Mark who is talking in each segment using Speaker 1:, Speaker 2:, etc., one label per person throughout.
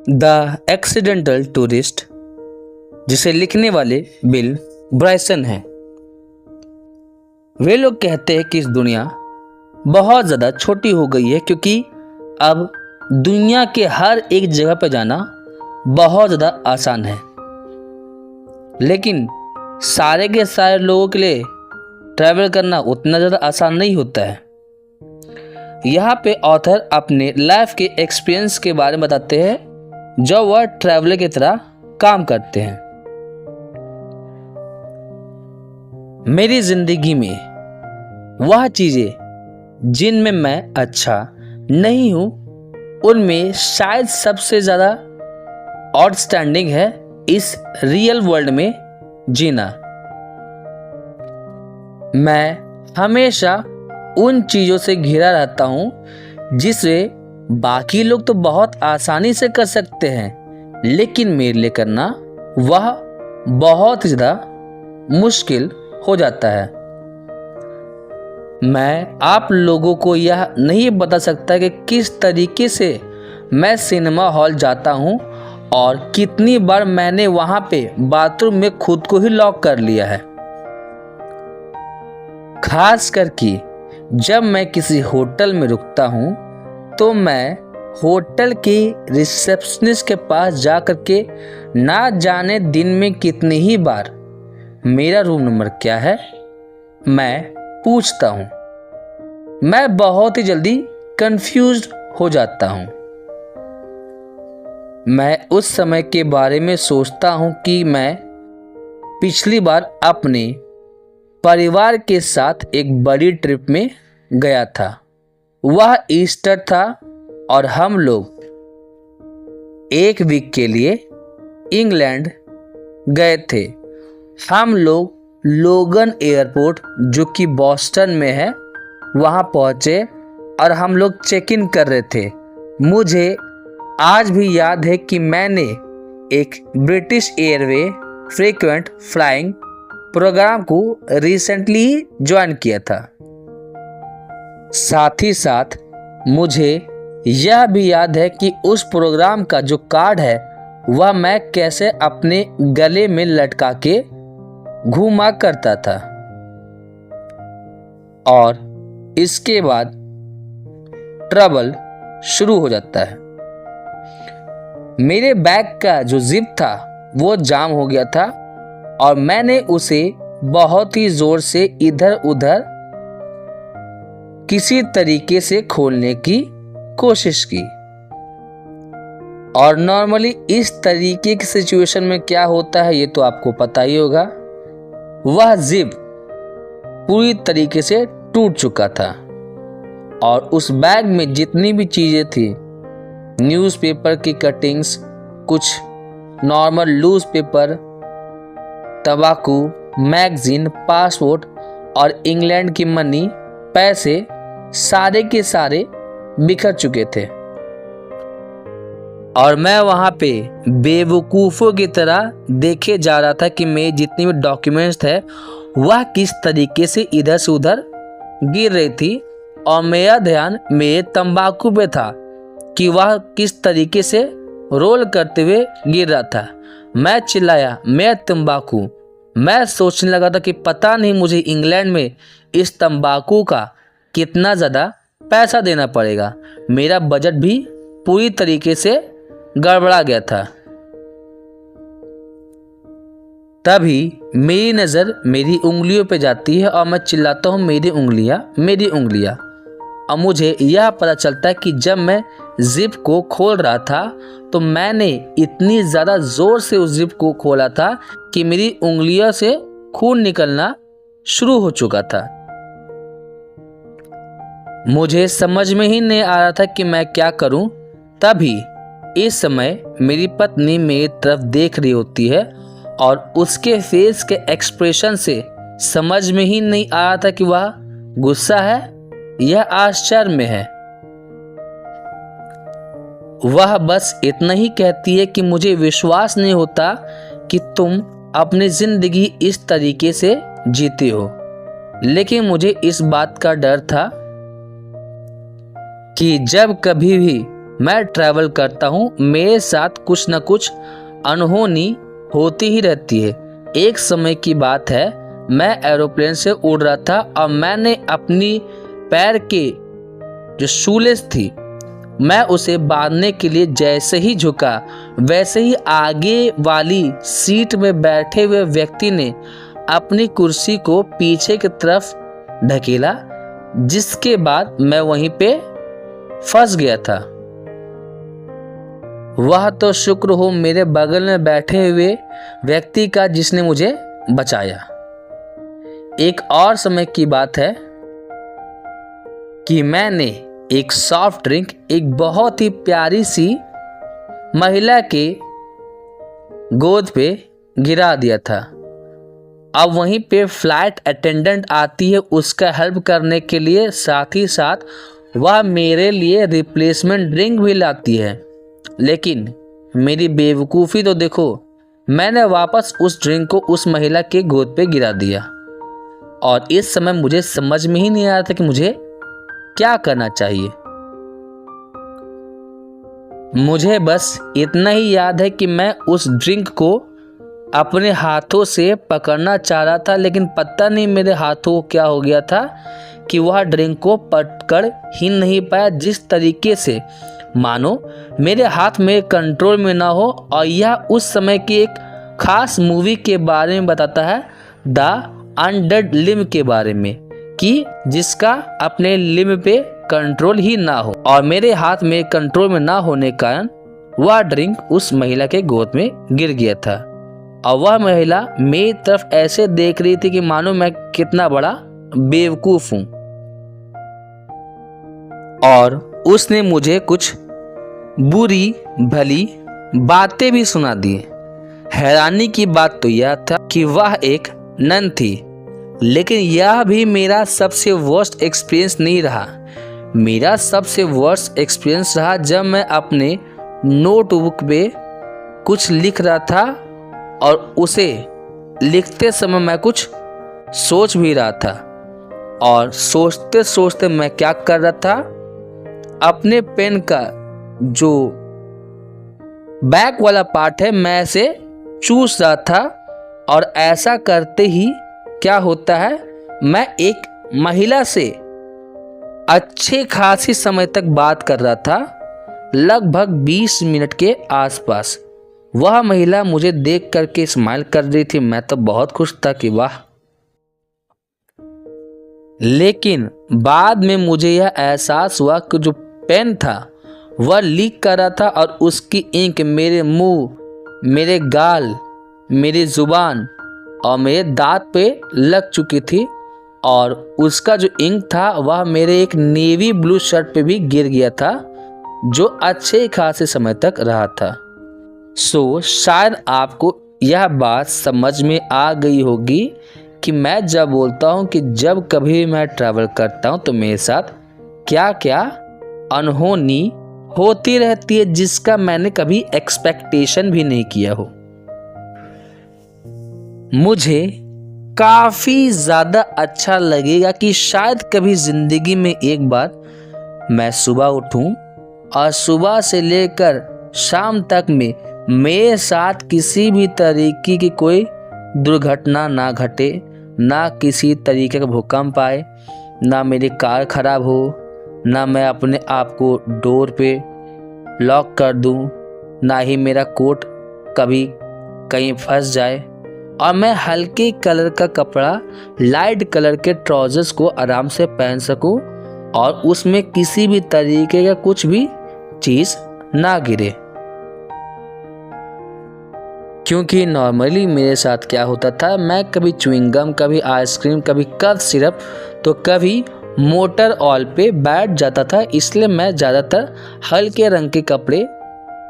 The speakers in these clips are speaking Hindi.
Speaker 1: द एक्सीडेंटल टूरिस्ट, जिसे लिखने वाले बिल ब्राइसन हैं। वे लोग कहते हैं कि इस दुनिया बहुत ज़्यादा छोटी हो गई है क्योंकि अब दुनिया के हर एक जगह पर जाना बहुत ज़्यादा आसान है, लेकिन सारे के सारे लोगों के लिए ट्रैवल करना उतना ज़्यादा आसान नहीं होता है। यहाँ पे ऑथर अपने लाइफ के एक्सपीरियंस के बारे में बताते हैं जो वह ट्रैवलर की तरह काम करते हैं। मेरी ज़िंदगी में वह चीज़ें जिनमें मैं अच्छा नहीं हूँ, उनमें शायद सबसे ज़्यादा आउटस्टैंडिंग है इस रियल वर्ल्ड में जीना। मैं हमेशा उन चीज़ों से घिरा रहता हूँ जिसे बाकी लोग तो बहुत आसानी से कर सकते हैं, लेकिन मेरे लिए करना वह बहुत ज़्यादा मुश्किल हो जाता है। मैं आप लोगों को यह नहीं बता सकता कि किस तरीके से मैं सिनेमा हॉल जाता हूँ और कितनी बार मैंने वहाँ पे बाथरूम में खुद को ही लॉक कर लिया है। खास करके जब मैं किसी होटल में रुकता हूँ तो मैं होटल के रिसेप्शनिस्ट के पास जा कर के ना जाने दिन में कितनी ही बार मेरा रूम नंबर क्या है मैं पूछता हूँ। मैं बहुत ही जल्दी कंफ्यूज्ड हो जाता हूँ। मैं उस समय के बारे में सोचता हूँ कि मैं पिछली बार अपने परिवार के साथ एक बड़ी ट्रिप में गया था। वह ईस्टर था और हम लोग एक वीक के लिए इंग्लैंड गए थे। हम लोग लोगन एयरपोर्ट जो कि बॉस्टन में है वहाँ पहुँचे और हम लोग चेक इन कर रहे थे। मुझे आज भी याद है कि मैंने एक British airway frequent flying program को रिसेंटली ज्वाइन किया था। साथ ही साथ मुझे यह भी याद है कि उस प्रोग्राम का जो कार्ड है वह मैं कैसे अपने गले में लटका के घूमा करता था। और इसके बाद ट्रबल शुरू हो जाता है। मेरे बैग का जो जिप था वो जाम हो गया था और मैंने उसे बहुत ही जोर से इधर उधर किसी तरीके से खोलने की कोशिश की। और नॉर्मली इस तरीके की सिचुएशन में क्या होता है ये तो आपको पता ही होगा। वह जिप पूरी तरीके से टूट चुका था और उस बैग में जितनी भी चीज़ें थी, न्यूज़पेपर की कटिंग्स, कुछ नॉर्मल लूज पेपर, तंबाकू, मैगजीन, पासपोर्ट और इंग्लैंड की मनी, पैसे सारे के सारे बिखर चुके थे। और मैं वहाँ पे बेवकूफ़ों की तरह देखे जा रहा था कि मेरे जितनी भी डॉक्यूमेंट्स थे वह किस तरीके से इधर से उधर गिर रही थी और मेरा ध्यान मेरे तंबाकू पे था कि वह किस तरीके से रोल करते हुए गिर रहा था। मैं चिल्लाया, मैं तंबाकू। मैं सोचने लगा था कि पता नहीं मुझे इंग्लैंड में इस तंबाकू का कितना ज़्यादा पैसा देना पड़ेगा। मेरा बजट भी पूरी तरीके से गड़बड़ा गया था। तभी मेरी नज़र मेरी उंगलियों पे जाती है और मैं चिल्लाता हूँ, मेरी उंगलियाँ, मेरी उंगलियाँ। और मुझे यह पता चलता है कि जब मैं जिप को खोल रहा था तो मैंने इतनी ज़्यादा ज़ोर से उस जिप को खोला था कि मेरी उंगलियों से खून निकलना शुरू हो चुका था। मुझे समझ में ही नहीं आ रहा था कि मैं क्या करूं। तभी इस समय मेरी पत्नी मेरी तरफ देख रही होती है और उसके फेस के एक्सप्रेशन से समझ में ही नहीं आ रहा था कि वह गुस्सा है या आश्चर्य में है। वह बस इतना ही कहती है कि मुझे विश्वास नहीं होता कि तुम अपनी जिंदगी इस तरीके से जीते हो। लेकिन मुझे इस बात का डर था कि जब कभी भी मैं ट्रैवल करता हूँ मेरे साथ कुछ न कुछ अनहोनी होती ही रहती है। एक समय की बात है, मैं एरोप्लेन से उड़ रहा था और मैंने अपनी पैर के जो शूलेस थी मैं उसे बांधने के लिए जैसे ही झुका, वैसे ही आगे वाली सीट में बैठे हुए व्यक्ति ने अपनी कुर्सी को पीछे की तरफ ढकेला, जिसके बाद मैं वहीं पे फंस गया था। वह तो शुक्र हो मेरे बगल में बैठे हुए व्यक्ति का जिसने मुझे बचाया। एक और समय की बात है कि मैंने एक सॉफ्ट ड्रिंक एक बहुत ही प्यारी सी महिला के गोद पे गिरा दिया था। अब वहीं पे फ्लाइट अटेंडेंट आती है उसका हेल्प करने के लिए, साथ ही साथ वह मेरे लिए रिप्लेसमेंट ड्रिंक भी लाती है। लेकिन मेरी बेवकूफ़ी तो देखो, मैंने वापस उस ड्रिंक को उस महिला के गोद पे गिरा दिया। और इस समय मुझे समझ में ही नहीं आ रहा था कि मुझे क्या करना चाहिए। मुझे बस इतना ही याद है कि मैं उस ड्रिंक को अपने हाथों से पकड़ना चाह रहा था, लेकिन पता नहीं मेरे हाथों को क्या हो गया था कि वह ड्रिंक को पकड़ ही नहीं पाया, जिस तरीके से मानो मेरे हाथ में कंट्रोल में ना हो। और यह उस समय की एक खास मूवी के बारे में बताता है, द अनडेड लिम्ब के बारे में, कि जिसका अपने लिम्ब पे कंट्रोल ही ना हो। और मेरे हाथ में कंट्रोल में ना होने के कारण वह ड्रिंक उस महिला के गोद में गिर गया था। और वह महिला मेरी तरफ ऐसे देख रही थी कि मानो मैं कितना बड़ा बेवकूफ हूं। और उसने मुझे कुछ बुरी भली बातें भी सुना दी। हैरानी की बात तो यह था कि वह एक नन थी, लेकिन यह भी मेरा सबसे वर्स्ट एक्सपीरियंस नहीं रहा। मेरा सबसे वर्स्ट एक्सपीरियंस रहा जब मैं अपने नोटबुक पे कुछ लिख रहा था और उसे लिखते समय मैं कुछ सोच भी रहा था। और सोचते सोचते मैं क्या कर रहा था, अपने पेन का जो बैक वाला पार्ट है मैं इसे चूस रहा था। और ऐसा करते ही क्या होता है, मैं एक महिला से अच्छे खासी समय तक बात कर रहा था, लगभग 20 मिनट के आसपास। वह महिला मुझे देख करके स्माइल कर रही थी। मैं तो बहुत खुश था कि वाह। लेकिन बाद में मुझे यह एहसास हुआ कि जो पेन था वह लीक कर रहा था और उसकी इंक मेरे मुंह, मेरे गाल, मेरी जुबान और मेरे दांत पे लग चुकी थी। और उसका जो इंक था वह मेरे एक नेवी ब्लू शर्ट पे भी गिर गया था, जो अच्छे खासे समय तक रहा था। शायद आपको यह बात समझ में आ गई होगी कि मैं जब बोलता हूँ कि जब कभी मैं ट्रैवल करता हूँ तो मेरे साथ क्या क्या अनहोनी होती रहती है, जिसका मैंने कभी एक्सपेक्टेशन भी नहीं किया हो। मुझे काफ़ी ज़्यादा अच्छा लगेगा कि शायद कभी ज़िंदगी में एक बार मैं सुबह उठूं और सुबह से लेकर शाम तक में मेरे साथ किसी भी तरीके की कोई दुर्घटना ना घटे, ना किसी तरीके का भूकंप आए, ना मेरी कार ख़राब हो, ना मैं अपने आप को डोर पे लॉक कर दूं, ना ही मेरा कोट कभी कहीं फंस जाए। और मैं हल्के कलर का कपड़ा, लाइट कलर के ट्राउजर्स को आराम से पहन सकूं और उसमें किसी भी तरीके का कुछ भी चीज़ ना गिरे। क्योंकि नॉर्मली मेरे साथ क्या होता था, मैं कभी च्युइंगम, कभी आइसक्रीम, कभी कफ सिरप, तो कभी मोटर ऑयल पे बैठ जाता था। इसलिए मैं ज़्यादातर हल्के रंग के कपड़े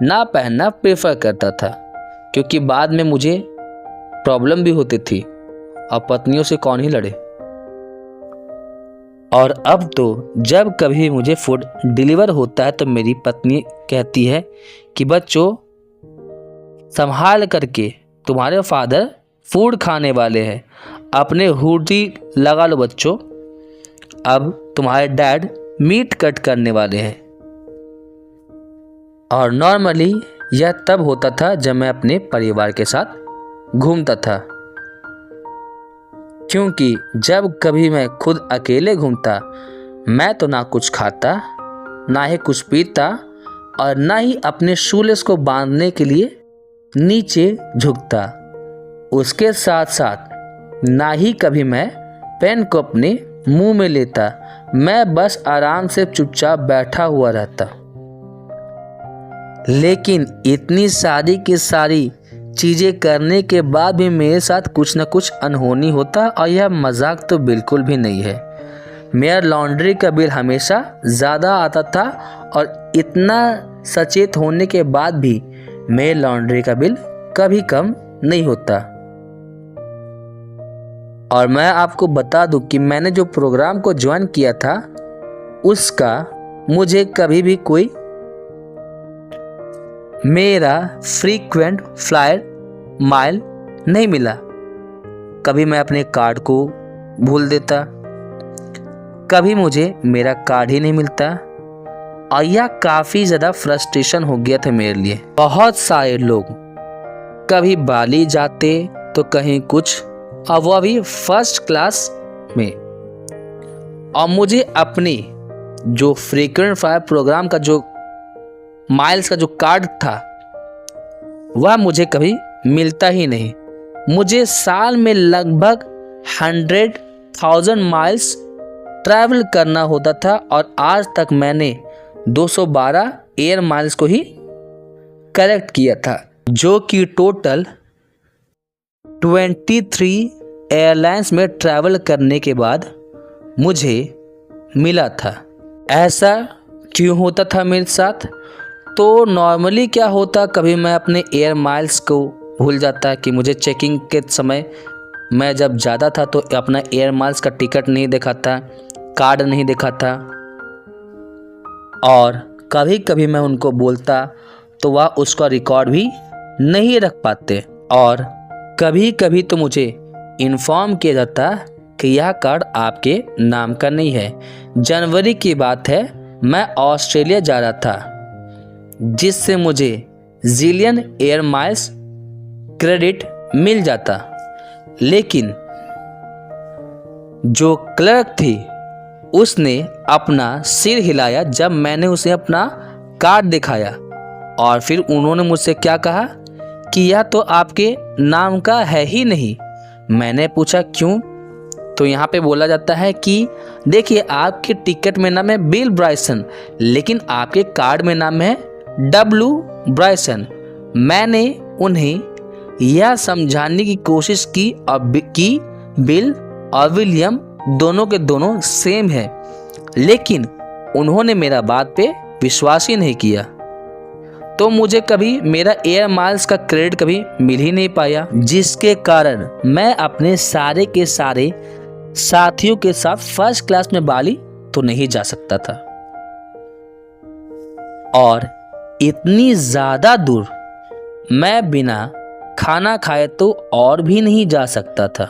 Speaker 1: ना पहनना प्रेफर करता था, क्योंकि बाद में मुझे प्रॉब्लम भी होती थी और पत्नियों से कौन ही लड़े। और अब तो जब कभी मुझे फूड डिलीवर होता है तो मेरी पत्नी कहती है कि बच्चों संभाल करके, तुम्हारे फादर फूड खाने वाले हैं, अपने हुडी लगा लो बच्चों, अब तुम्हारे डैड मीट कट करने वाले हैं। और नॉर्मली यह तब होता था जब मैं अपने परिवार के साथ घूमता था, क्योंकि जब कभी मैं खुद अकेले घूमता मैं तो ना कुछ खाता, ना ही कुछ पीता और ना ही अपने शूलेस को बांधने के लिए नीचे झुकता। उसके साथ साथ ना ही कभी मैं पेन को अपने मुंह में लेता, मैं बस आराम से चुपचाप बैठा हुआ रहता। लेकिन इतनी सारी की सारी चीज़ें करने के बाद भी मेरे साथ कुछ न कुछ अनहोनी होता, और यह मजाक तो बिल्कुल भी नहीं है। मेरा लॉन्ड्री का बिल हमेशा ज़्यादा आता था और इतना सचेत होने के बाद भी मेरे लॉन्ड्री का बिल कभी कम नहीं होता। और मैं आपको बता दूं कि मैंने जो प्रोग्राम को ज्वाइन किया था उसका मुझे कभी भी कोई मेरा फ्रीक्वेंट फ्लायर माइल नहीं मिला। कभी मैं अपने कार्ड को भूल देता, कभी मुझे मेरा कार्ड ही नहीं मिलता, और यह काफ़ी ज़्यादा फ्रस्ट्रेशन हो गया था मेरे लिए। बहुत सारे लोग कभी बाली जाते तो कहीं कुछ, और वो भी फर्स्ट क्लास में, और मुझे अपनी जो फ्रीक्वेंट फ्लायर प्रोग्राम का जो माइल्स का जो कार्ड था वह मुझे कभी मिलता ही नहीं। मुझे साल में लगभग 100,000 माइल्स ट्रैवल करना होता था, और आज तक मैंने 212 एयर माइल्स को ही कलेक्ट किया था, जो कि टोटल 23 एयरलाइंस में ट्रैवल करने के बाद मुझे मिला था। ऐसा क्यों होता था मेरे साथ? तो नॉर्मली क्या होता, कभी मैं अपने एयर माइल्स को भूल जाता कि मुझे चेकिंग के समय मैं जब ज़्यादा था तो अपना एयर माइल्स का टिकट नहीं दिखाता, कार्ड नहीं दिखाता, और कभी कभी मैं उनको बोलता तो वह उसका रिकॉर्ड भी नहीं रख पाते, और कभी कभी तो मुझे इन्फॉर्म किया जाता कि यह कार्ड आपके नाम का नहीं है। जनवरी की बात है, मैं ऑस्ट्रेलिया जा रहा था, जिससे मुझे जिलियन एयर माइल्स क्रेडिट मिल जाता, लेकिन जो क्लर्क थी उसने अपना सिर हिलाया जब मैंने उसे अपना कार्ड दिखाया, और फिर उन्होंने मुझसे क्या कहा कि यह तो आपके नाम का है ही नहीं। मैंने पूछा क्यों? तो यहाँ पे बोला जाता है कि देखिए, आपके टिकट में नाम है बिल ब्राइसन, लेकिन आपके कार्ड में नाम है डब्ल्यू ब्राइसन। मैंने उन्हें यह समझाने की कोशिश की कि बिल और विलियम दोनों के दोनों सेम है, लेकिन उन्होंने मेरा बात पे विश्वास ही नहीं किया। तो मुझे कभी मेरा एयर माइल्स का क्रेडिट कभी मिल ही नहीं पाया, जिसके कारण मैं अपने सारे के सारे साथियों के साथ फर्स्ट क्लास में बाली तो नहीं जा सकता था, और इतनी ज़्यादा दूर मैं बिना खाना खाए तो और भी नहीं जा सकता था।